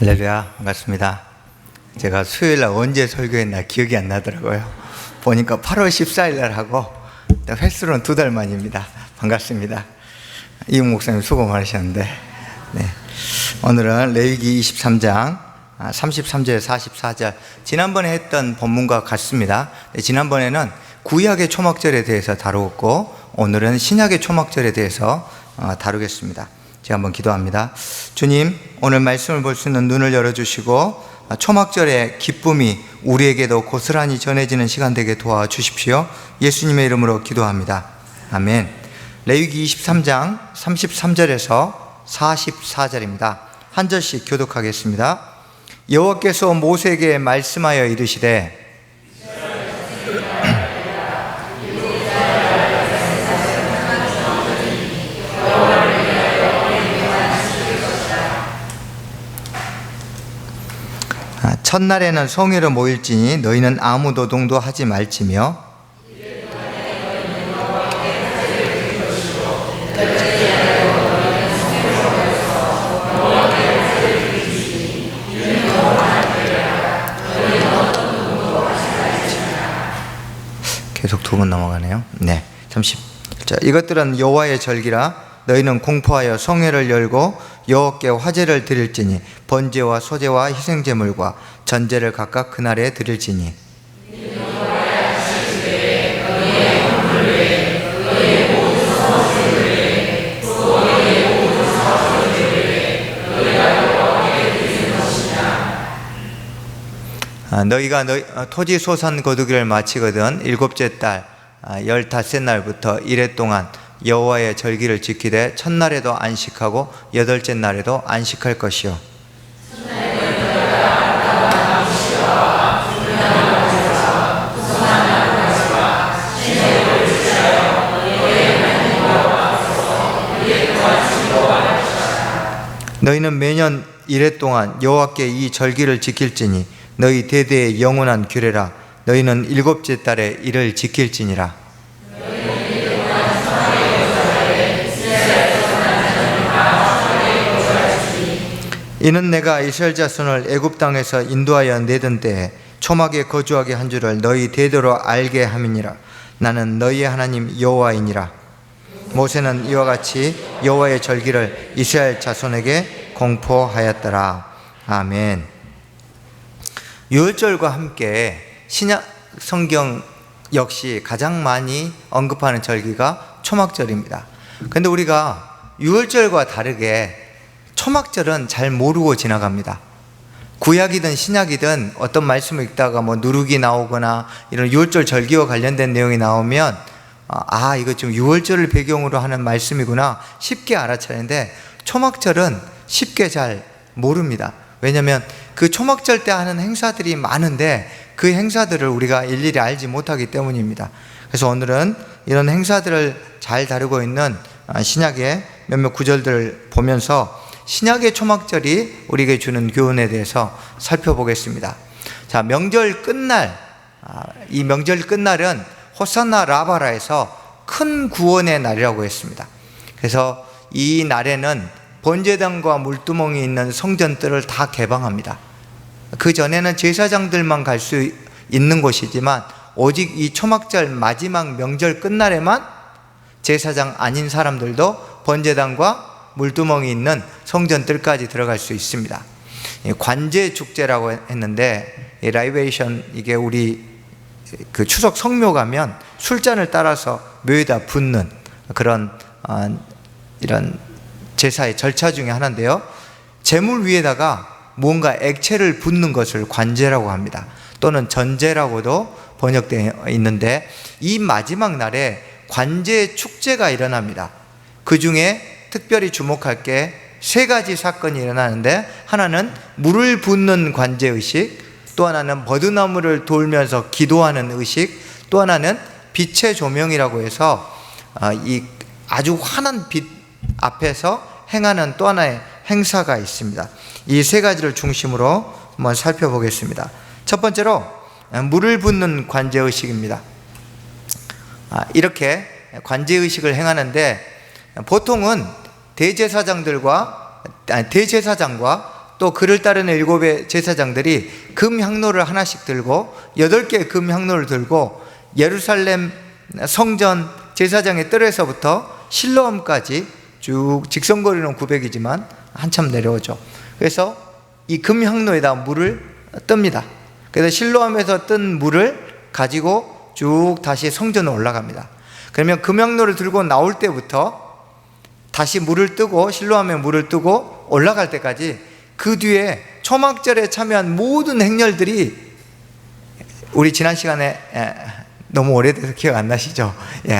할렐루야, 반갑습니다. 제가 수요일날 언제 설교했나 기억이 안 나더라고요. 보니까 8월 14일날 하고 횟수로는 2달 만입니다. 반갑습니다. 이용 목사님 수고 많으셨는데, 오늘은 레위기 23장 33절에서 44절, 지난번에 했던 본문과 같습니다. 지난번에는 구약의 초막절에 대해서 다루었고, 오늘은 신약의 초막절에 대해서 다루겠습니다. 제가 한번 기도합니다. 주님, 오늘 말씀을 볼 수 있는 눈을 열어주시고 초막절의 기쁨이 우리에게도 고스란히 전해지는 시간 되게 도와주십시오. 예수님의 이름으로 기도합니다. 아멘. 레위기 23장 33절에서 44절입니다. 한 절씩 교독하겠습니다. 여호와께서 모세에게 말씀하여 이르시되 첫날에는 성회로 모일지니 너희는 아무 노동도 하지 말지며 계속 2번 넘어가네요. 자, 이것들은 여호와의 절기라. 너희는 공포하여 성회를 열고 여호와께 화제를 드릴지니 번제와 소제와 희생제물과 전제를 각각 그날에 드릴지니 너희가 토지 소산 거두기를 마치거든 7째 달 15날부터 이래 동안 여호와의 절기를 지키되 첫날에도 안식하고 8째 날에도 안식할 것이요 너희는 매년 이래 동안 여호와께 이 절기를 지킬지니 너희 대대의 영원한 규례라. 너희는 7째 달에 이를 지킬지니라. 이는 내가 이스라엘 자손을 애굽 땅에서 인도하여 내던 때에 초막에 거주하게 한 줄을 너희 대대로 알게 함이니라. 나는 너희의 하나님 여호와이니라. 모세는 이와 같이 여호와의 절기를 이스라엘 자손에게 공포하였더라. 아멘. 유월절과 함께 신약 성경 역시 가장 많이 언급하는 절기가 초막절입니다. 그런데 우리가 유월절과 다르게 초막절은 잘 모르고 지나갑니다. 구약이든 신약이든 어떤 말씀을 읽다가 누룩이 나오거나 이런 유월절 절기와 관련된 내용이 나오면 이거 좀 유월절을 배경으로 하는 말씀이구나 쉽게 알아차리는데 초막절은 쉽게 잘 모릅니다. 왜냐하면 그 초막절 때 하는 행사들이 많은데 그 행사들을 우리가 일일이 알지 못하기 때문입니다. 그래서 오늘은 이런 행사들을 잘 다루고 있는 신약의 몇몇 구절들을 보면서 신약의 초막절이 우리에게 주는 교훈에 대해서 살펴보겠습니다. 자, 명절 끝날, 이 명절 끝날은 호산나 라바라에서 큰 구원의 날이라고 했습니다. 그래서 이 날에는 번제단과 물두멍이 있는 성전들을 다 개방합니다. 그 전에는 제사장들만 갈 수 있는 곳이지만 오직 이 초막절 마지막 명절 끝날에만 제사장 아닌 사람들도 번제단과 물두멍이 있는 성전들까지 들어갈 수 있습니다. 관제 축제라고 했는데 라이베이션, 이게 우리 그 추석 성묘 가면 술잔을 따라서 묘에다 붓는 그런 이런 제사의 절차 중에 하나인데요. 제물 위에다가 무언가 액체를 붓는 것을 관제라고 합니다. 또는 전제라고도 번역되어 있는데 이 마지막 날에 관제 축제가 일어납니다. 그 중에 특별히 주목할 게 3가지 사건이 일어나는데, 하나는 물을 붓는 관제 의식, 또 하나는 버드나무를 돌면서 기도하는 의식, 또 하나는 빛의 조명이라고 해서 이 아주 환한 빛 앞에서 행하는 또 하나의 행사가 있습니다. 이 3가지를 중심으로 한번 살펴보겠습니다. 첫 번째로 물을 붓는 관제 의식입니다. 이렇게 관제 의식을 행하는데 보통은 대제사장과 또 그를 따르는 7의 제사장들이 금 향로를 하나씩 들고 8개의 금 향로를 들고 예루살렘 성전 제사장의 뜰에서부터 실로암까지 쭉 직선거리는 900이지만 한참 내려오죠. 그래서 이 금 향로에다 물을 뜹니다. 그래서 실로암에서 뜬 물을 가지고 쭉 다시 성전으로 올라갑니다. 그러면 금 향로를 들고 나올 때부터 다시 물을 뜨고 실로암에 물을 뜨고 올라갈 때까지 그 뒤에 초막절에 참여한 모든 행렬들이, 우리 지난 시간에 너무 오래돼서 기억 안 나시죠?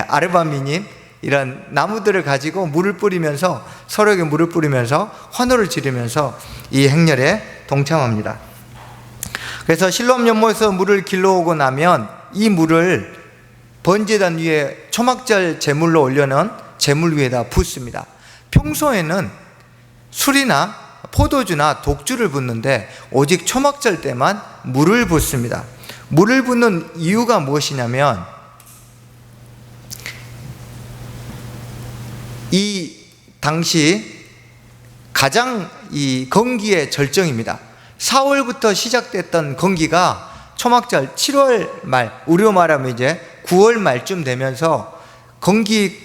아르바미님 이런 나무들을 가지고 물을 뿌리면서, 서로에게 물을 뿌리면서 환호를 지르면서 이 행렬에 동참합니다. 그래서 실로암 연못에서 물을 길러오고 나면 이 물을 번제단 위에 초막절 제물로 올려놓은 제물 위에다 붓습니다. 평소에는 술이나 포도주나 독주를 붓는데 오직 초막절 때만 물을 붓습니다. 물을 붓는 이유가 무엇이냐면 이 당시 가장 이 건기의 절정입니다. 4월부터 시작됐던 건기가 초막절 7월 말, 우리로 말하면 이제 9월 말쯤 되면서 건기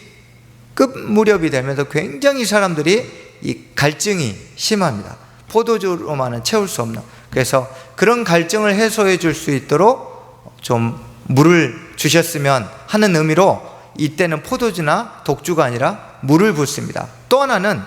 끝 무렵이 되면서 굉장히 사람들이 이 갈증이 심합니다. 포도주로만은 채울 수 없는. 그래서 그런 갈증을 해소해 줄 수 있도록 좀 물을 주셨으면 하는 의미로 이때는 포도주나 독주가 아니라 물을 붓습니다. 또 하나는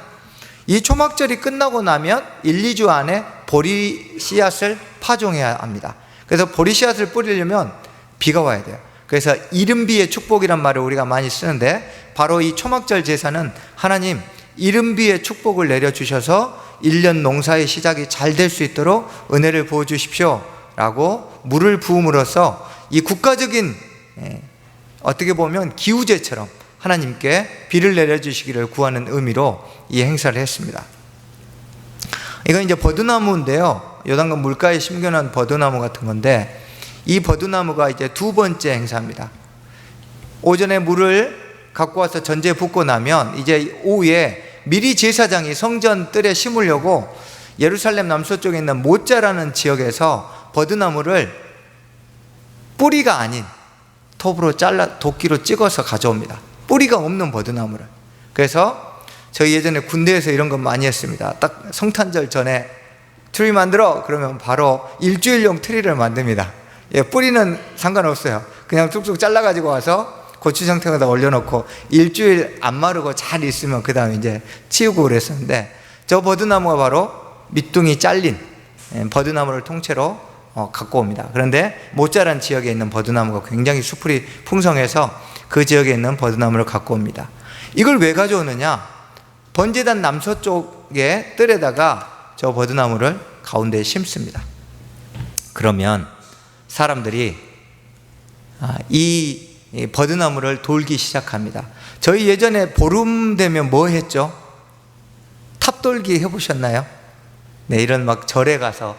이 초막절이 끝나고 나면 1, 2주 안에 보리 씨앗을 파종해야 합니다. 그래서 보리 씨앗을 뿌리려면 비가 와야 돼요. 그래서 이른비의 축복이란 말을 우리가 많이 쓰는데, 바로 이 초막절 제사는 하나님 이른비의 축복을 내려주셔서 1년 농사의 시작이 잘 될 수 있도록 은혜를 부어주십시오 라고 물을 부음으로써 이 국가적인 어떻게 보면 기우제처럼 하나님께 비를 내려주시기를 구하는 의미로 이 행사를 했습니다. 이건 이제 버드나무인데요, 요단강 물가에 심겨놓은 버드나무 같은 건데, 이 버드나무가 이제 두 번째 행사입니다. 오전에 물을 갖고 와서 전제에 붓고 나면 이제 오후에 미리 제사장이 성전 뜰에 심으려고 예루살렘 남서쪽에 있는 모짜라는 지역에서 버드나무를 뿌리가 아닌 톱으로 잘라 도끼로 찍어서 가져옵니다. 뿌리가 없는 버드나무를. 그래서 저희 예전에 군대에서 이런 거 많이 했습니다. 딱 성탄절 전에 트리 만들어 그러면 바로 일주일용 트리를 만듭니다. 뿌리는 상관없어요. 그냥 뚝뚝 잘라가지고 와서 고추장통에다 올려놓고 일주일 안 마르고 잘 있으면 그 다음에 이제 치우고 그랬었는데, 저 버드나무가 바로 밑둥이 잘린 버드나무를 통째로 갖고 옵니다. 그런데 모짜란 지역에 있는 버드나무가 굉장히 수풀이 풍성해서 그 지역에 있는 버드나무를 갖고 옵니다. 이걸 왜 가져오느냐? 번제단 남서쪽에 뜰에다가 저 버드나무를 가운데에 심습니다. 그러면 사람들이 이 버드나무를 돌기 시작합니다. 저희 예전에 보름 되면 뭐 했죠? 탑돌기 해보셨나요? 네, 이런 막 절에 가서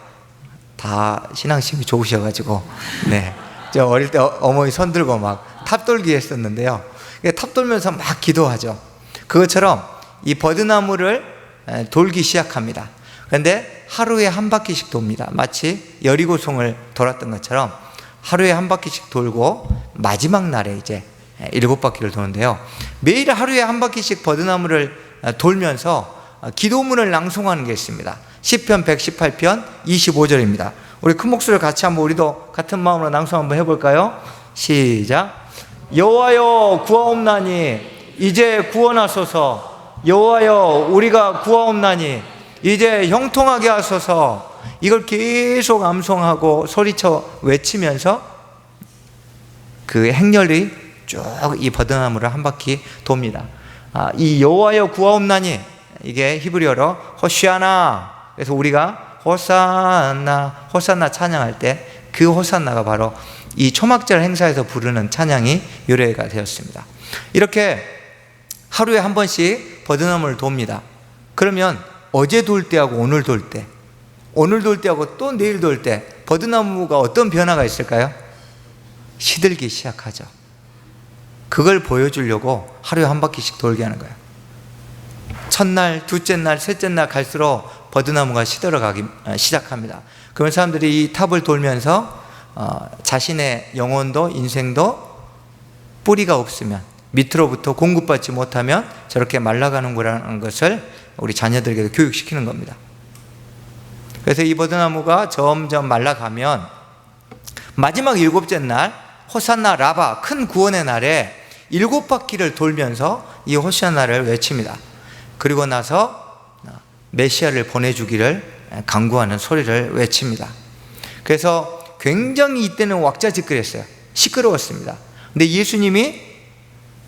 다 신앙심이 좋으셔가지고, 네, 저 어릴 때 어머니 손 들고 막 탑돌기 했었는데요. 탑 돌면서 막 기도하죠. 그것처럼 이 버드나무를 돌기 시작합니다. 그런데 하루에 한 바퀴씩 돕니다. 마치 여리고성을 돌았던 것처럼 하루에 한 바퀴씩 돌고 마지막 날에 이제 7바퀴를 도는데요. 매일 하루에 한 바퀴씩 버드나무를 돌면서 기도문을 낭송하는 게 있습니다. 시편 118편 25절입니다. 우리 큰 목소리를 같이 한번 우리도 같은 마음으로 낭송 한번 해볼까요? 시작. 여호와여 구하옵나니 이제 구원하소서. 여호와여 우리가 구하옵나니 이제 형통하게 하소서. 이걸 계속 암송하고 소리쳐 외치면서 그 행렬이 쭉 이 버드나무를 한 바퀴 돕니다. 이 여호와여 구하옵나니, 이게 히브리어로 호시아나. 그래서 우리가 호산나 호산나 찬양할 때 그 호산나가 바로 이 초막절 행사에서 부르는 찬양이 유래가 되었습니다. 이렇게 하루에 한 번씩 버드나무를 돕니다. 그러면 어제 돌 때하고 오늘 돌 때, 오늘 돌 때하고 또 내일 돌 때 버드나무가 어떤 변화가 있을까요? 시들기 시작하죠. 그걸 보여주려고 하루에 한 바퀴씩 돌게 하는 거예요. 첫날, 둘째 날, 셋째 날 갈수록 버드나무가 시들어가기 시작합니다. 그러면 사람들이 이 탑을 돌면서 자신의 영혼도 인생도 뿌리가 없으면, 밑으로부터 공급받지 못하면 저렇게 말라가는구라는 것을 우리 자녀들에게 교육시키는 겁니다. 그래서 이 버드나무가 점점 말라가면 마지막 7째 날, 호산나 라바 큰 구원의 날에 7바퀴를 돌면서 이 호산나를 외칩니다. 그리고 나서 메시아를 보내주기를 간구하는 소리를 외칩니다. 그래서 굉장히 이때는 왁자지껄했어요. 시끄러웠습니다. 근데 예수님이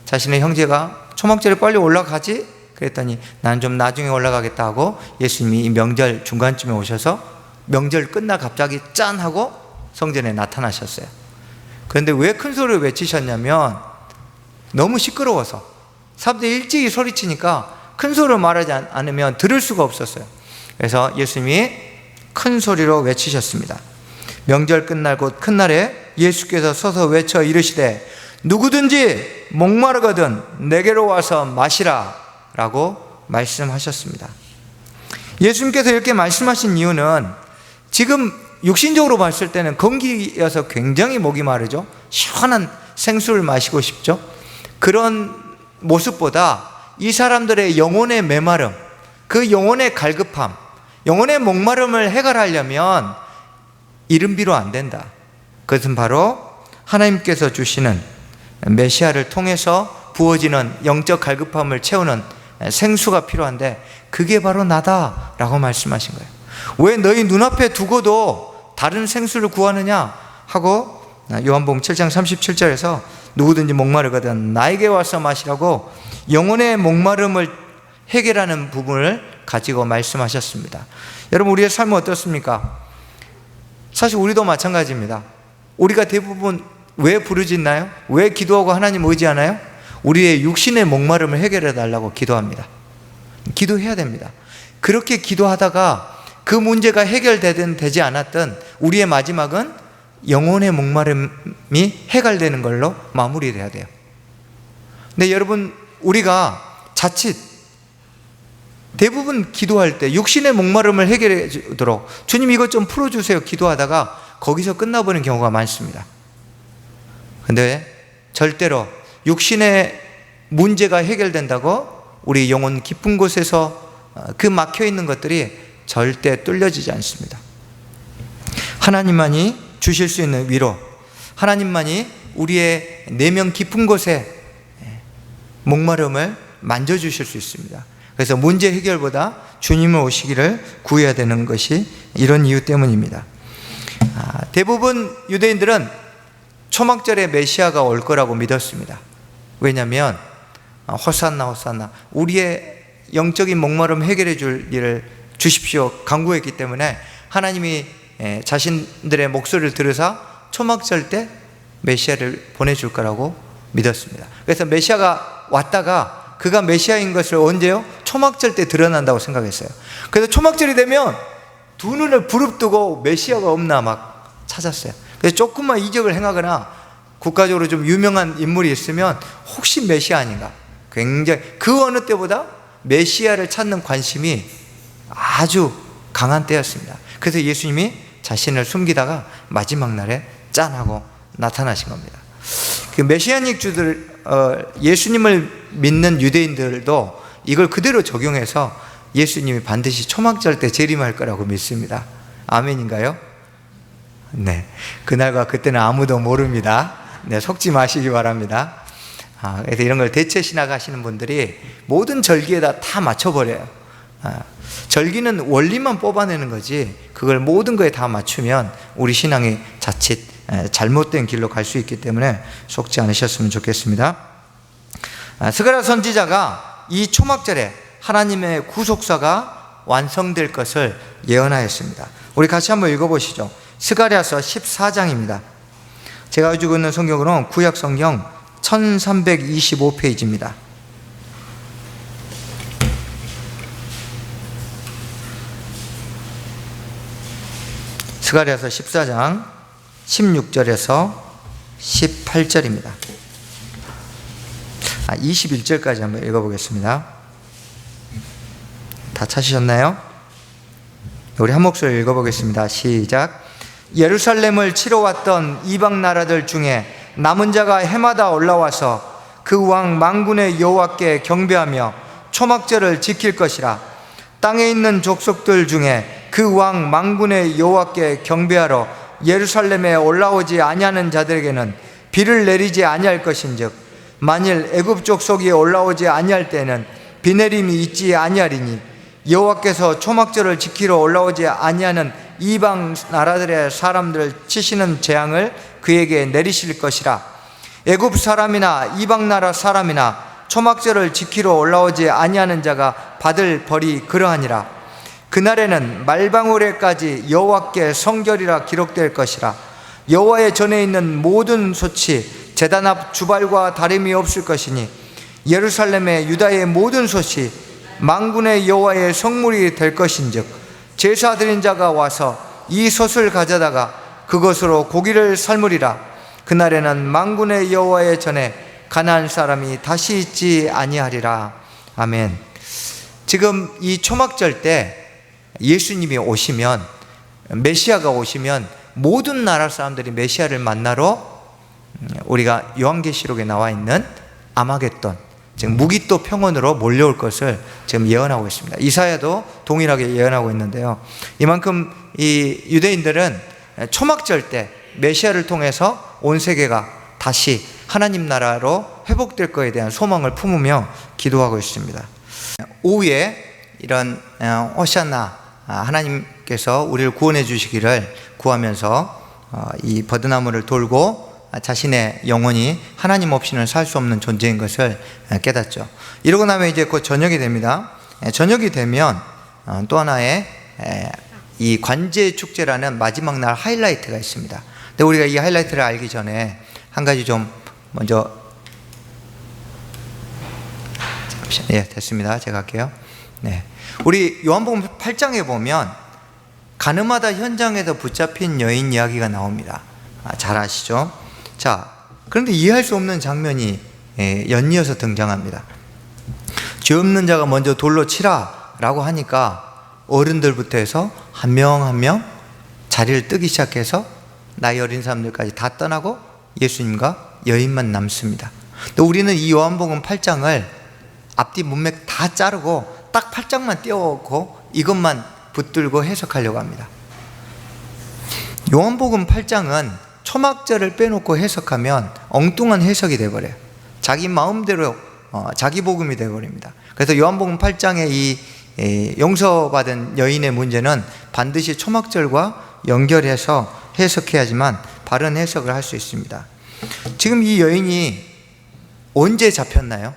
자신의 형제가 초막절에 빨리 올라가지? 그랬더니 난 좀 나중에 올라가겠다 하고 예수님이 이 명절 중간쯤에 오셔서 명절 끝나 갑자기 짠 하고 성전에 나타나셨어요. 그런데 왜 큰 소리를 외치셨냐면 너무 시끄러워서, 사람들이 일찍이 소리치니까 큰 소리로 말하지 않으면 들을 수가 없었어요. 그래서 예수님이 큰 소리로 외치셨습니다. 명절 끝날 곧 큰 날에 예수께서 서서 외쳐 이르시되 누구든지 목마르거든 내게로 와서 마시라 라고 말씀하셨습니다. 예수님께서 이렇게 말씀하신 이유는 지금 육신적으로 봤을 때는 건기여서 굉장히 목이 마르죠. 시원한 생수를 마시고 싶죠. 그런 모습보다 이 사람들의 영혼의 메마름, 그 영혼의 갈급함, 영혼의 목마름을 해결하려면 이른비로 안 된다. 그것은 바로 하나님께서 주시는 메시아를 통해서 부어지는 영적 갈급함을 채우는 생수가 필요한데 그게 바로 나다라고 말씀하신 거예요. 왜 너희 눈앞에 두고도 다른 생수를 구하느냐 하고 요한복음 7장 37절에서 누구든지 목마르거든 나에게 와서 마시라고 영혼의 목마름을 해결하는 부분을 가지고 말씀하셨습니다. 여러분, 우리의 삶은 어떻습니까? 사실 우리도 마찬가지입니다. 우리가 대부분 왜 부르짖나요? 왜 기도하고 하나님 의지하나요? 우리의 육신의 목마름을 해결해 달라고 기도합니다. 기도해야 됩니다. 그렇게 기도하다가 그 문제가 해결되든 되지 않았든 우리의 마지막은 영혼의 목마름이 해결되는 걸로 마무리돼야 돼요. 근데 여러분, 우리가 자칫 대부분 기도할 때 육신의 목마름을 해결해 주도록 주님 이것 좀 풀어주세요 기도하다가 거기서 끝나버리는 경우가 많습니다. 근데 절대로 육신의 문제가 해결된다고 우리 영혼 깊은 곳에서 그 막혀있는 것들이 절대 뚫려지지 않습니다. 하나님만이 주실 수 있는 위로, 하나님만이 우리의 내면 깊은 곳에 목마름을 만져주실 수 있습니다. 그래서 문제 해결보다 주님을 오시기를 구해야 되는 것이 이런 이유 때문입니다. 대부분 유대인들은 초막절에 메시아가 올 거라고 믿었습니다. 왜냐하면 호산나 호산나 우리의 영적인 목마름 해결해 줄 일을 주십시오 간구했기 때문에 하나님이 자신들의 목소리를 들으사 초막절 때 메시아를 보내줄 거라고 믿었습니다. 그래서 메시아가 왔다가 그가 메시아인 것을 언제요? 초막절 때 드러난다고 생각했어요. 그래서 초막절이 되면 두 눈을 부릅뜨고 메시아가 없나 막 찾았어요. 그래서 조금만 이적을 행하거나 국가적으로 좀 유명한 인물이 있으면 혹시 메시아 아닌가, 굉장히 그 어느 때보다 메시아를 찾는 관심이 아주 강한 때였습니다. 그래서 예수님이 자신을 숨기다가 마지막 날에 짠하고 나타나신 겁니다. 그 메시아닉 주들, 예수님을 믿는 유대인들도 이걸 그대로 적용해서 예수님이 반드시 초막절 때 재림할 거라고 믿습니다. 아멘인가요? 네, 그날과 그때는 아무도 모릅니다. 네, 속지 마시기 바랍니다. 그래서 이런 걸 대체 신학하시는 분들이 모든 절기에다 다 맞춰버려요. 절기는 원리만 뽑아내는 거지 그걸 모든 거에 다 맞추면 우리 신앙이 자칫 잘못된 길로 갈 수 있기 때문에 속지 않으셨으면 좋겠습니다. 스가랴 선지자가 이 초막절에 하나님의 구속사가 완성될 것을 예언하였습니다. 우리 같이 한번 읽어보시죠. 스가랴서 14장입니다. 제가 가지고 있는 성경으로는 구약 성경 1325페이지입니다. 스가랴서 14장 16절에서 18절입니다. 21절까지 한번 읽어보겠습니다. 다 찾으셨나요? 우리 한 목소리 읽어보겠습니다. 시작. 예루살렘을 치러 왔던 이방 나라들 중에 남은 자가 해마다 올라와서 그 왕 만군의 여호와께 경배하며 초막절을 지킬 것이라. 땅에 있는 족속들 중에 그 왕 만군의 여호와께 경배하러 예루살렘에 올라오지 아니하는 자들에게는 비를 내리지 아니할 것인즉, 만일 애굽 족속이 올라오지 아니할 때는 비 내림이 있지 아니하리니, 여호와께서 초막절을 지키러 올라오지 아니하는 이방 나라들의 사람들을 치시는 재앙을 그에게 내리실 것이라. 애굽 사람이나 이방 나라 사람이나 초막절을 지키러 올라오지 아니하는 자가 받을 벌이 그러하니라. 그날에는 말방울에까지 여호와께 성결이라 기록될 것이라. 여호와의 전에 있는 모든 솥이 제단 앞 주발과 다름이 없을 것이니, 예루살렘의 유다의 모든 솥이 만군의 여호와의 성물이 될 것인즉, 제사 드린 자가 와서 이 솥을 가져다가 그것으로 고기를 삶으리라. 그날에는 만군의 여호와의 전에 가나안 사람이 다시 있지 아니하리라. 아멘. 지금 이 초막절 때 예수님이 오시면, 메시아가 오시면 모든 나라 사람들이 메시아를 만나러 우리가 요한계시록에 나와 있는 아마겟돈, 즉 무기또 평원으로 몰려올 것을 지금 예언하고 있습니다. 이사야도 동일하게 예언하고 있는데요, 이만큼 이 유대인들은 초막절 때 메시아를 통해서 온 세계가 다시 하나님 나라로 회복될 것에 대한 소망을 품으며 기도하고 있습니다. 오후에 이런 호산나, 하나님께서 우리를 구원해 주시기를 구하면서 이 버드나무를 돌고 자신의 영혼이 하나님 없이는 살 수 없는 존재인 것을 깨닫죠. 이러고 나면 이제 곧 저녁이 됩니다. 저녁이 되면 또 하나의 이 관제 축제라는 마지막 날 하이라이트가 있습니다. 근데 우리가 이 하이라이트를 알기 전에 한 가지 좀 먼저, 예, 됐습니다. 제가 할게요. 네, 우리 요한복음 8장에 보면 가늠하다 현장에서 붙잡힌 여인 이야기가 나옵니다. 잘 아시죠? 자, 그런데 이해할 수 없는 장면이 연이어서 등장합니다. 죄 없는 자가 먼저 돌로 치라 라고 하니까 어른들부터 해서 한 명 한 명 자리를 뜨기 시작해서 나이 어린 사람들까지 다 떠나고 예수님과 여인만 남습니다. 근데 우리는 이 요한복음 8장을 앞뒤 문맥 다 자르고 딱 8장만 띄워놓고 이것만 붙들고 해석하려고 합니다. 요한복음 8장은 초막절을 빼놓고 해석하면 엉뚱한 해석이 되어버려요. 자기 마음대로 자기 복음이 되어버립니다. 그래서 요한복음 8장의 이 용서받은 여인의 문제는 반드시 초막절과 연결해서 해석해야지만 바른 해석을 할 수 있습니다. 지금 이 여인이 언제 잡혔나요?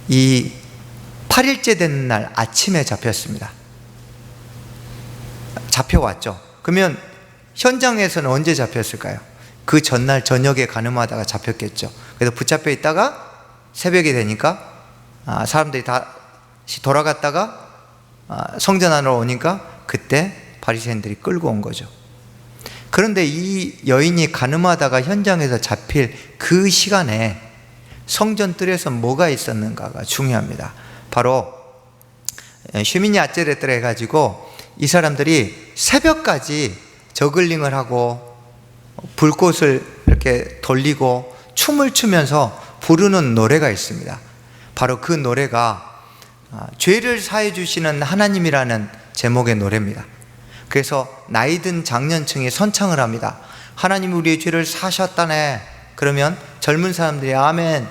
이 8일째 되는 날 아침에 잡혔습니다. 잡혀왔죠. 그러면 현장에서는 언제 잡혔을까요? 그 전날 저녁에 가늠하다가 잡혔겠죠. 그래서 붙잡혀 있다가 새벽이 되니까 사람들이 다시 돌아갔다가 성전 안으로 오니까 그때 바리새인들이 끌고 온 거죠. 그런데 이 여인이 가늠하다가 현장에서 잡힐 그 시간에 성전 뜰에서 뭐가 있었는가가 중요합니다. 바로 쉐미니 아제레트라 해가지고 이 사람들이 새벽까지 저글링을 하고 불꽃을 이렇게 돌리고 춤을 추면서 부르는 노래가 있습니다. 바로 그 노래가 죄를 사해 주시는 하나님이라는 제목의 노래입니다. 그래서 나이든 장년층이 선창을 합니다. 하나님이 우리의 죄를 사하셨다네. 그러면 젊은 사람들이 아멘,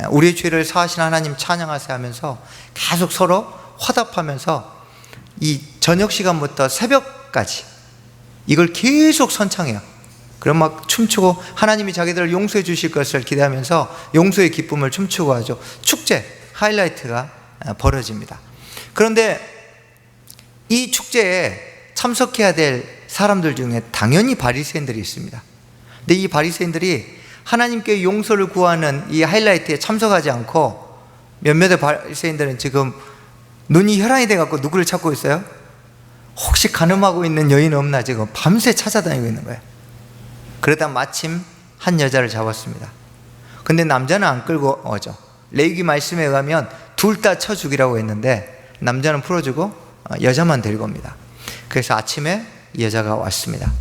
우리의 죄를 사하신 하나님 찬양하세요 하면서 계속 서로 화답하면서 이 저녁 시간부터 새벽까지 이걸 계속 선창해요. 그럼 막 춤추고 하나님이 자기들을 용서해 주실 것을 기대하면서 용서의 기쁨을 춤추고 하죠. 축제, 하이라이트가 벌어집니다. 그런데 이 축제에 참석해야 될 사람들 중에 당연히 바리새인들이 있습니다. 근데 이 바리새인들이 하나님께 용서를 구하는 이 하이라이트에 참석하지 않고 몇몇의 바리새인들은 지금 눈이 혈안이 돼갖고 누구를 찾고 있어요? 혹시 가늠하고 있는 여인 없나 지금 밤새 찾아다니고 있는 거예요. 그러다 마침 한 여자를 잡았습니다. 근데 남자는 안 끌고 오죠. 레위기 말씀에 의하면 둘 다 쳐 죽이라고 했는데 남자는 풀어주고 여자만 데리고 옵니다. 그래서 아침에 여자가 왔습니다.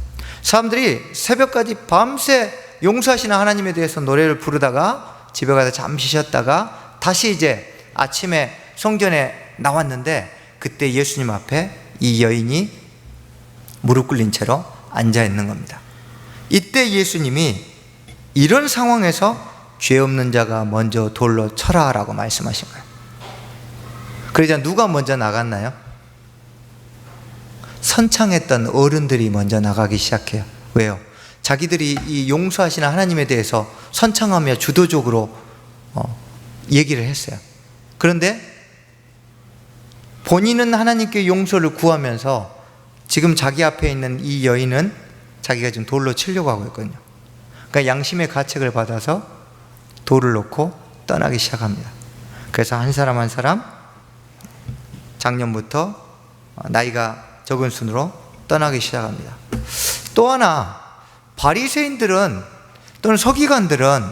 사람들이 새벽까지 밤새 용서하시는 하나님에 대해서 노래를 부르다가 집에 가서 잠시 쉬었다가 다시 이제 아침에 성전에 나왔는데, 그때 예수님 앞에 이 여인이 무릎 꿇린 채로 앉아 있는 겁니다. 이때 예수님이 이런 상황에서 죄 없는 자가 먼저 돌로 쳐라 라고 말씀하신 거예요. 그러자 누가 먼저 나갔나요? 선창했던 어른들이 먼저 나가기 시작해요. 왜요? 자기들이 이 용서하시는 하나님에 대해서 선창하며 주도적으로 얘기를 했어요. 그런데 본인은 하나님께 용서를 구하면서 지금 자기 앞에 있는 이 여인은 자기가 지금 돌로 치려고 하고 있거든요. 그러니까 양심의 가책을 받아서 돌을 놓고 떠나기 시작합니다. 그래서 한 사람 한 사람 작년부터 나이가 적은 순으로 떠나기 시작합니다. 또 하나, 바리새인들은 또는 서기관들은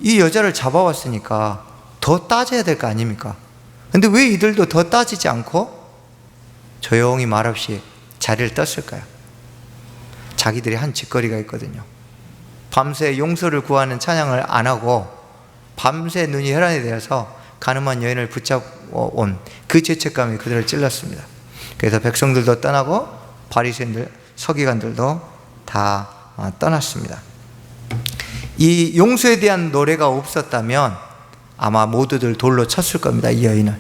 이 여자를 잡아왔으니까 더 따져야 될 거 아닙니까? 근데 왜 이들도 더 따지지 않고 조용히 말없이 자리를 떴을까요? 자기들이 한 짓거리가 있거든요. 밤새 용서를 구하는 찬양을 안 하고 밤새 눈이 혈안이 되어서 가늠한 여인을 붙잡아온 그 죄책감이 그들을 찔렀습니다. 그래서 백성들도 떠나고 바리새인들, 서기관들도 다 떠났습니다. 이 용서에 대한 노래가 없었다면 아마 모두들 돌로 쳤을 겁니다, 이 여인을.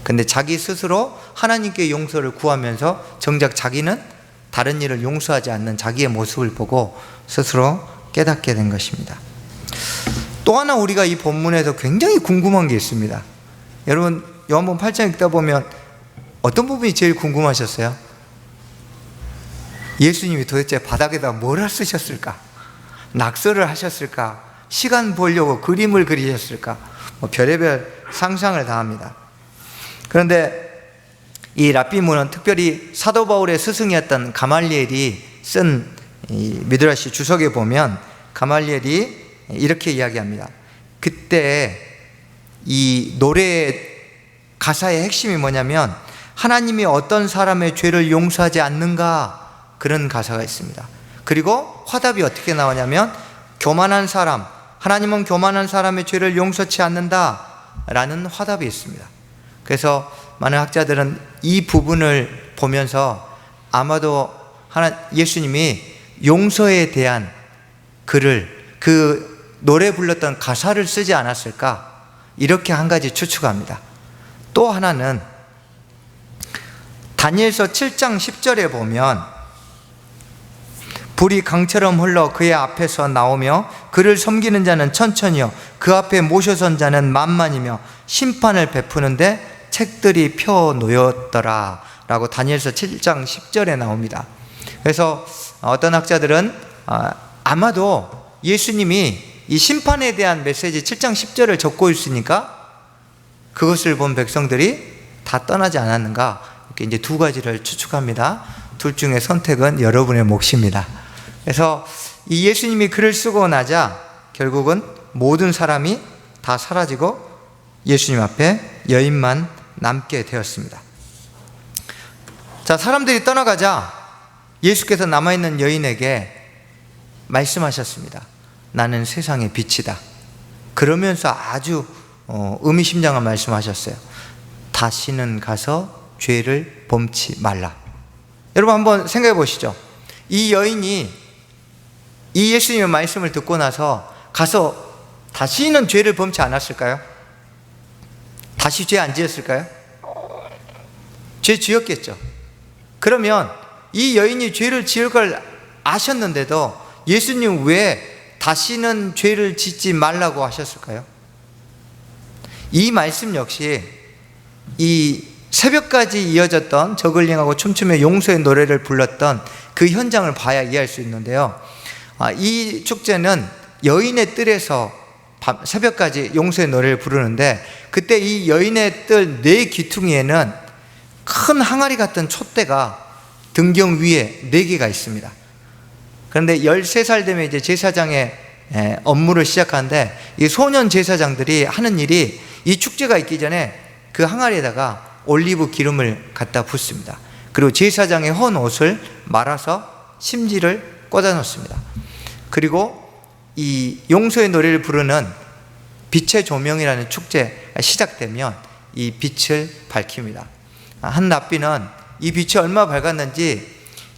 근데 자기 스스로 하나님께 용서를 구하면서 정작 자기는 다른 일을 용서하지 않는 자기의 모습을 보고 스스로 깨닫게 된 것입니다. 또 하나 우리가 이 본문에서 굉장히 궁금한 게 있습니다. 여러분, 요한복음 8장 읽다 보면 어떤 부분이 제일 궁금하셨어요? 예수님이 도대체 바닥에다 뭘 쓰셨을까? 낙서를 하셨을까? 시간 보려고 그림을 그리셨을까? 별의별 상상을 다 합니다. 그런데 이 랍비문은 특별히 사도 바울의 스승이었던 가말리엘이 쓴 미드라시 주석에 보면 가말리엘이 이렇게 이야기합니다. 그때 이 노래의 가사의 핵심이 뭐냐면 하나님이 어떤 사람의 죄를 용서하지 않는가, 그런 가사가 있습니다. 그리고 화답이 어떻게 나오냐면 교만한 사람, 하나님은 교만한 사람의 죄를 용서치 않는다 라는 화답이 있습니다. 그래서 많은 학자들은 이 부분을 보면서 아마도 예수님이 용서에 대한 글을, 그 노래 불렀던 가사를 쓰지 않았을까, 이렇게 한 가지 추측합니다. 또 하나는 다니엘서 7장 10절에 보면 불이 강처럼 흘러 그의 앞에서 나오며 그를 섬기는 자는 천천히요 그 앞에 모셔선 자는 만만이며 심판을 베푸는데 책들이 펴 놓였더라 라고 다니엘서 7장 10절에 나옵니다. 그래서 어떤 학자들은 아마도 예수님이 이 심판에 대한 메시지 7장 10절을 적고 있으니까 그것을 본 백성들이 다 떠나지 않았는가, 이렇게 이제 두 가지를 추측합니다. 둘 중에 선택은 여러분의 몫입니다. 그래서 이 예수님이 글을 쓰고 나자 결국은 모든 사람이 다 사라지고 예수님 앞에 여인만 남게 되었습니다. 자, 사람들이 떠나가자 예수께서 남아있는 여인에게 말씀하셨습니다. 나는 세상의 빛이다. 그러면서 아주 의미심장한 말씀하셨어요. 다시는 가서 죄를 범치 말라. 여러분 한번 생각해 보시죠. 이 여인이 이 예수님의 말씀을 듣고 나서 가서 다시는 죄를 범치 않았을까요? 다시 죄 안 지었을까요? 죄 지었겠죠. 그러면 이 여인이 죄를 지을 걸 아셨는데도 예수님 왜 다시는 죄를 짓지 말라고 하셨을까요? 이 말씀 역시 이 새벽까지 이어졌던 저글링하고 춤추며 용서의 노래를 불렀던 그 현장을 봐야 이해할 수 있는데요. 이 축제는 여인의 뜰에서 새벽까지 용서의 노래를 부르는데, 그때 이 여인의 뜰 네 귀퉁이에는 큰 항아리 같은 촛대가 등경 위에 4개가 있습니다. 그런데 13살 되면 이제 제사장의 업무를 시작하는데, 이 소년 제사장들이 하는 일이 이 축제가 있기 전에 그 항아리에다가 올리브 기름을 갖다 붓습니다. 그리고 제사장의 헌 옷을 말아서 심지를 꽂아 놓습니다. 그리고 이 용서의 노래를 부르는 빛의 조명이라는 축제가 시작되면 이 빛을 밝힙니다. 한 랍비는 이 빛이 얼마나 밝았는지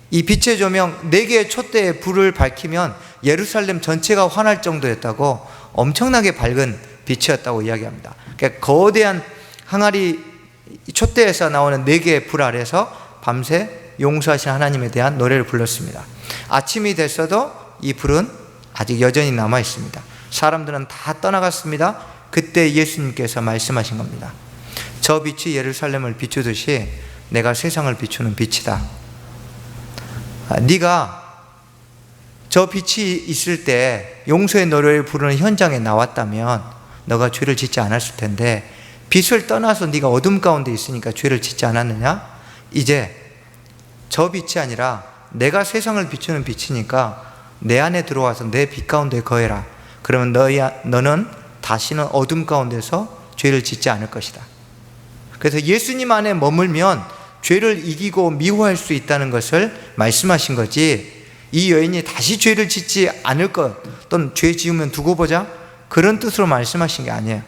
이 빛의 조명 4개의 촛대에 불을 밝히면 예루살렘 전체가 환할 정도였다고, 엄청나게 밝은 빛이었다고 이야기합니다. 그러니까 거대한 항아리 촛대에서 나오는 4개의 불 아래서 밤새 용서하신 하나님에 대한 노래를 불렀습니다. 아침이 됐어도 이 불은 아직 여전히 남아 있습니다. 사람들은 다 떠나갔습니다. 그때 예수님께서 말씀하신 겁니다. 저 빛이 예루살렘을 비추듯이 내가 세상을 비추는 빛이다. 네가 저 빛이 있을 때 용서의 노래를 부르는 현장에 나왔다면 너가 죄를 짓지 않았을 텐데, 빛을 떠나서 네가 어둠 가운데 있으니까 죄를 짓지 않았느냐? 이제 저 빛이 아니라 내가 세상을 비추는 빛이니까 내 안에 들어와서 내 빛 가운데 거해라. 그러면 너는 다시는 어둠 가운데서 죄를 짓지 않을 것이다. 그래서 예수님 안에 머물면 죄를 이기고 미워할 수 있다는 것을 말씀하신 거지, 이 여인이 다시 죄를 짓지 않을 것, 또는 죄 지으면 두고 보자, 그런 뜻으로 말씀하신 게 아니에요.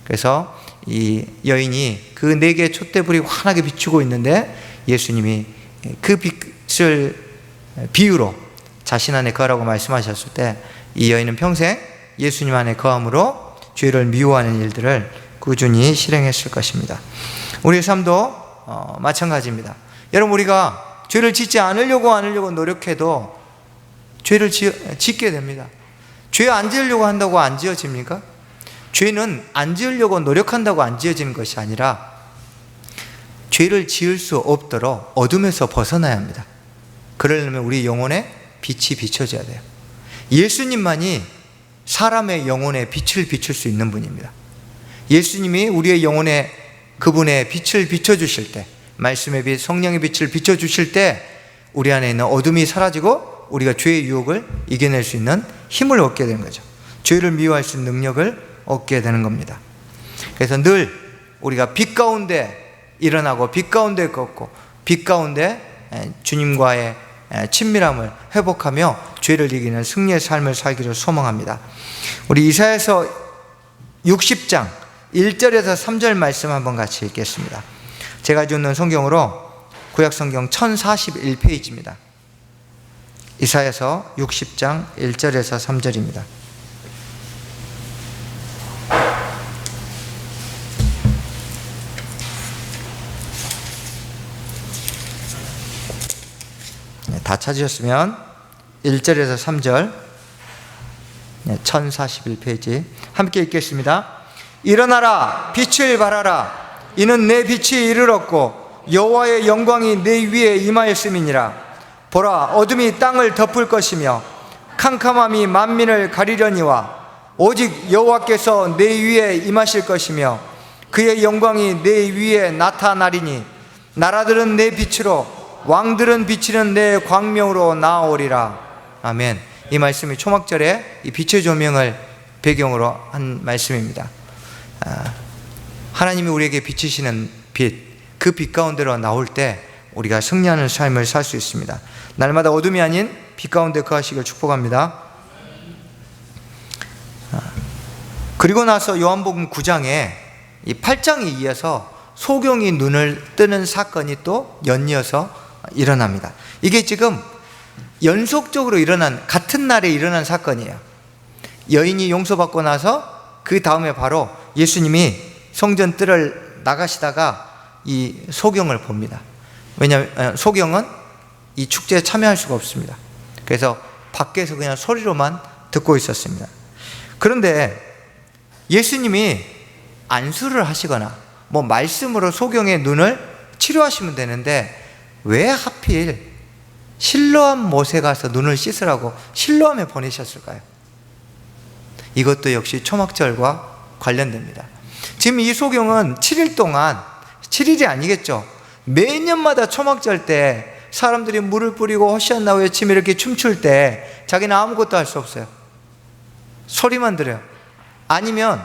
그래서 이 여인이 그 4개의 촛대불이 환하게 비추고 있는데 예수님이 그 빛을 비유로 자신 안에 거하라고 말씀하셨을 때, 이 여인은 평생 예수님 안에 거함으로 죄를 미워하는 일들을 꾸준히 실행했을 것입니다. 우리의 삶도 마찬가지입니다. 여러분, 우리가 죄를 짓지 않으려고 노력해도 죄를 짓게 됩니다. 죄 안 지으려고 한다고 안 지어집니까? 죄는 안 지으려고 노력한다고 안 지어지는 것이 아니라 죄를 지을 수 없도록 어둠에서 벗어나야 합니다. 그러려면 우리 영혼에 빛이 비춰져야 돼요. 예수님만이 사람의 영혼에 빛을 비출 수 있는 분입니다. 예수님이 우리의 영혼에 그분의 빛을 비춰주실 때, 말씀의 빛, 성령의 빛을 비춰주실 때 우리 안에 있는 어둠이 사라지고 우리가 죄의 유혹을 이겨낼 수 있는 힘을 얻게 되는 거죠. 죄를 미워할 수 있는 능력을 얻게 되는 겁니다. 그래서 늘 우리가 빛 가운데 일어나고 빛 가운데 걷고 빛 가운데 주님과의 친밀함을 회복하며 죄를 이기는 승리의 삶을 살기를 소망합니다. 우리 이사야서 60장 1절에서 3절 말씀 한번 같이 읽겠습니다. 제가 주는 성경으로 구약성경 1041페이지입니다. 이사야서 60장 1절에서 3절입니다. 다 찾으셨으면 1절에서 3절 1041페이지 함께 읽겠습니다. 일어나라, 빛을 발하라. 이는 내 빛이 이르렀고 여호와의 영광이 내 위에 임하였음이니라. 보라, 어둠이 땅을 덮을 것이며 캄캄함이 만민을 가리려니와 오직 여호와께서 내 위에 임하실 것이며 그의 영광이 내 위에 나타나리니 나라들은 내 빛으로 왕들은 비치는 내 광명으로 나아오리라. 아멘. 이 말씀이 초막절에 이 빛의 조명을 배경으로 한 말씀입니다. 하나님이 우리에게 비치시는 빛, 그 빛 가운데로 나올 때 우리가 승리하는 삶을 살 수 있습니다. 날마다 어둠이 아닌 빛 가운데 거하시길 축복합니다. 그리고 나서 요한복음 9장에 이 8장에 이어서 소경이 눈을 뜨는 사건이 또 연이어서 일어납니다. 이게 지금 연속적으로 일어난, 같은 날에 일어난 사건이에요. 여인이 용서받고 나서 그 다음에 바로 예수님이 성전 뜰을 나가시다가 이 소경을 봅니다. 왜냐하면 소경은 이 축제에 참여할 수가 없습니다. 그래서 밖에서 그냥 소리로만 듣고 있었습니다. 그런데 예수님이 안수를 하시거나 뭐 말씀으로 소경의 눈을 치료하시면 되는데 왜 하필 실로암 못에 가서 눈을 씻으라고 실로암에 보내셨을까요? 이것도 역시 초막절과 관련됩니다. 지금 이 소경은 7일 동안, 7일이 아니겠죠, 매년마다 초막절 때 사람들이 물을 뿌리고 호시안나 외치며 이렇게 춤출 때 자기는 아무것도 할 수 없어요. 소리만 들어요. 아니면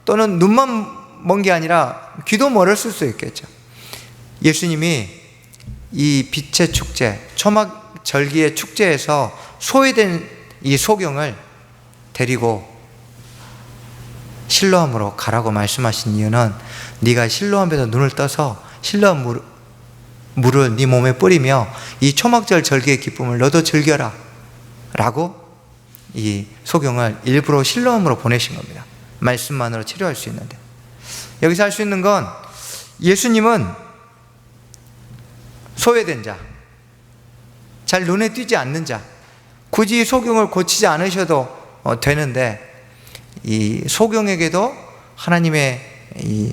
또는 눈만 먼 게 아니라 귀도 멀었을 수 있겠죠. 예수님이 이 빛의 축제, 초막 절기의 축제에서 소외된 이 소경을 데리고 실로암으로 가라고 말씀하신 이유는 네가 실로암에서 눈을 떠서 실로암 물을 네 몸에 뿌리며 이 초막절 절기의 기쁨을 너도 즐겨라 라고 이 소경을 일부러 실로암으로 보내신 겁니다. 말씀만으로 치료할 수 있는데, 여기서 할 수 있는 건 예수님은 소외된 자, 잘 눈에 띄지 않는 자, 굳이 소경을 고치지 않으셔도 되는데 이 소경에게도 하나님의 이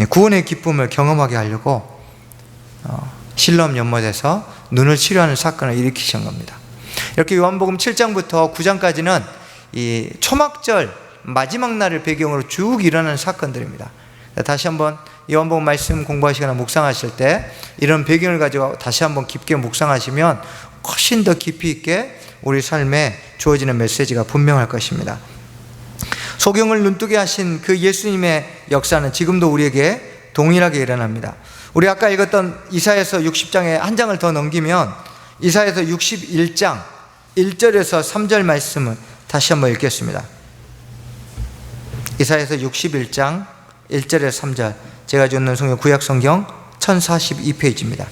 구원의 기쁨을 경험하게 하려고 실로암 연못에서 눈을 치료하는 사건을 일으키신 겁니다. 이렇게 요한복음 7장부터 9장까지는 이 초막절 마지막 날을 배경으로 쭉 일어나는 사건들입니다. 다시 한번 요한복음 말씀 공부하시거나 묵상하실 때 이런 배경을 가지고 다시 한번 깊게 묵상하시면 훨씬 더 깊이 있게 우리 삶에 주어지는 메시지가 분명할 것입니다. 소경을 눈뜨게 하신 그 예수님의 역사는 지금도 우리에게 동일하게 일어납니다. 우리 아까 읽었던 이사야서 60장에 한 장을 더 넘기면 이사야서 61장 1절에서 3절 말씀을 다시 한번 읽겠습니다. 이사야서 61장 1절에서 3절, 제가 주는 성경 구약성경 1042페이지입니다.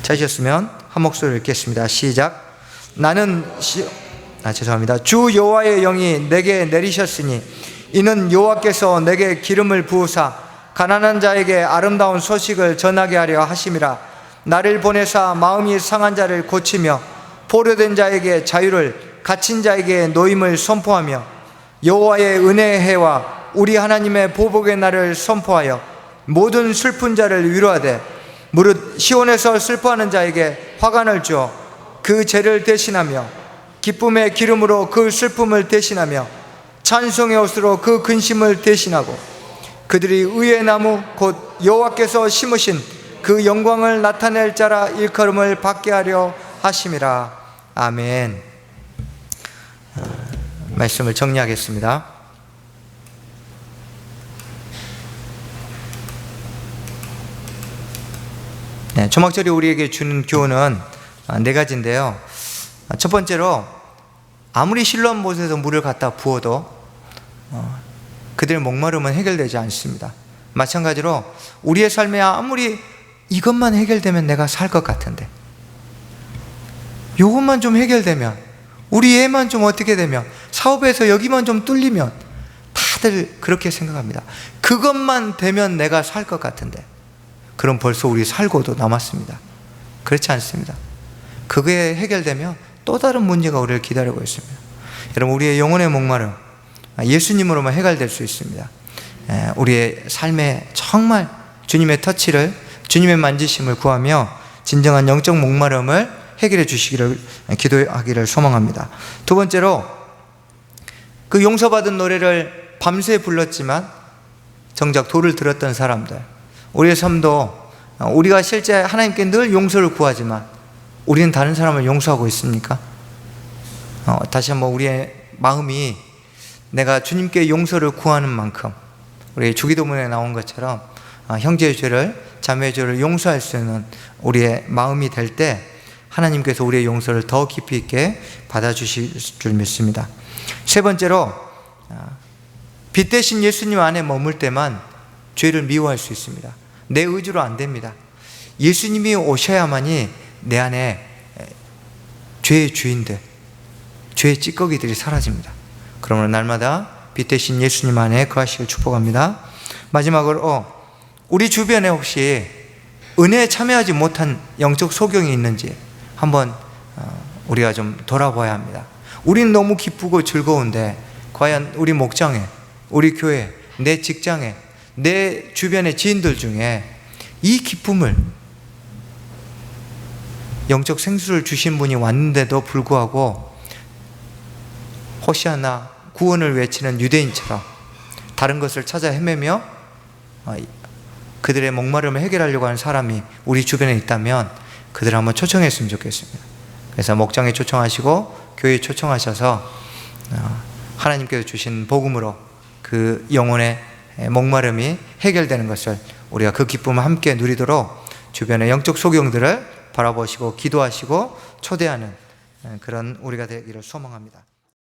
찾으셨으면 한 목소리로 읽겠습니다. 시작. 주 여호와의 영이 내게 내리셨으니 이는 여호와께서 내게 기름을 부으사 가난한 자에게 아름다운 소식을 전하게 하려 하심이라. 나를 보내사 마음이 상한 자를 고치며 포로된 자에게 자유를, 갇힌 자에게 노임을 선포하며 여호와의 은혜의 해와 우리 하나님의 보복의 날을 선포하여 모든 슬픈 자를 위로하되 무릇 시온에서 슬퍼하는 자에게 화관을 주어 그 죄를 대신하며 기쁨의 기름으로 그 슬픔을 대신하며 찬송의 옷으로 그 근심을 대신하고 그들이 의의 나무 곧 여호와께서 심으신 그 영광을 나타낼 자라 일컬음을 받게 하려 하심이라. 아멘. 말씀을 정리하겠습니다. 초막절이 우리에게 주는 교훈은 네 가지인데요. 첫 번째로 아무리 실로암 못에서 물을 갖다 부어도 그들의 목마름은 해결되지 않습니다. 마찬가지로 우리의 삶에 아무리 이것만 해결되면 내가 살 것 같은데, 이것만 좀 해결되면, 우리 애만 좀 어떻게 되면, 사업에서 여기만 좀 뚫리면, 다들 그렇게 생각합니다. 그것만 되면 내가 살 것 같은데, 그럼 벌써 우리 살고도 남았습니다. 그렇지 않습니다. 그게 해결되면 또 다른 문제가 우리를 기다리고 있습니다. 여러분, 우리의 영혼의 목마름 예수님으로만 해결될 수 있습니다. 우리의 삶에 정말 주님의 터치를, 주님의 만지심을 구하며 진정한 영적 목마름을 해결해 주시기를 기도하기를 소망합니다. 두 번째로, 그 용서받은 노래를 밤새 불렀지만 정작 돌을 들었던 사람들, 우리의 삶도 우리가 실제 하나님께 늘 용서를 구하지만 우리는 다른 사람을 용서하고 있습니까? 다시 한번 우리의 마음이 내가 주님께 용서를 구하는 만큼, 우리 주기도문에 나온 것처럼 형제의 죄를, 자매의 죄를 용서할 수 있는 우리의 마음이 될 때 하나님께서 우리의 용서를 더 깊이 있게 받아주실 줄 믿습니다. 세 번째로, 빛 대신 예수님 안에 머물 때만 죄를 미워할 수 있습니다. 내 의지로 안 됩니다. 예수님이 오셔야만이 내 안에 죄의 주인들, 죄의 찌꺼기들이 사라집니다. 그러므로 날마다 빛 대신 예수님 안에 거하시길 축복합니다. 마지막으로, 우리 주변에 혹시 은혜에 참여하지 못한 영적 소경이 있는지 한번 우리가 좀 돌아봐야 합니다. 우리는 너무 기쁘고 즐거운데 과연 우리 목장에, 우리 교회, 내 직장에, 내 주변의 지인들 중에 이 기쁨을, 영적 생수를 주신 분이 왔는데도 불구하고 호시아나 구원을 외치는 유대인처럼 다른 것을 찾아 헤매며 그들의 목마름을 해결하려고 하는 사람이 우리 주변에 있다면 그들을 한번 초청했으면 좋겠습니다. 그래서 목장에 초청하시고 교회에 초청하셔서 하나님께서 주신 복음으로 그 영혼의 목마름이 해결되는 것을 우리가 그 기쁨을 함께 누리도록 주변의 영적 소경들을 바라보시고 기도하시고 초대하는 그런 우리가 되기를 소망합니다.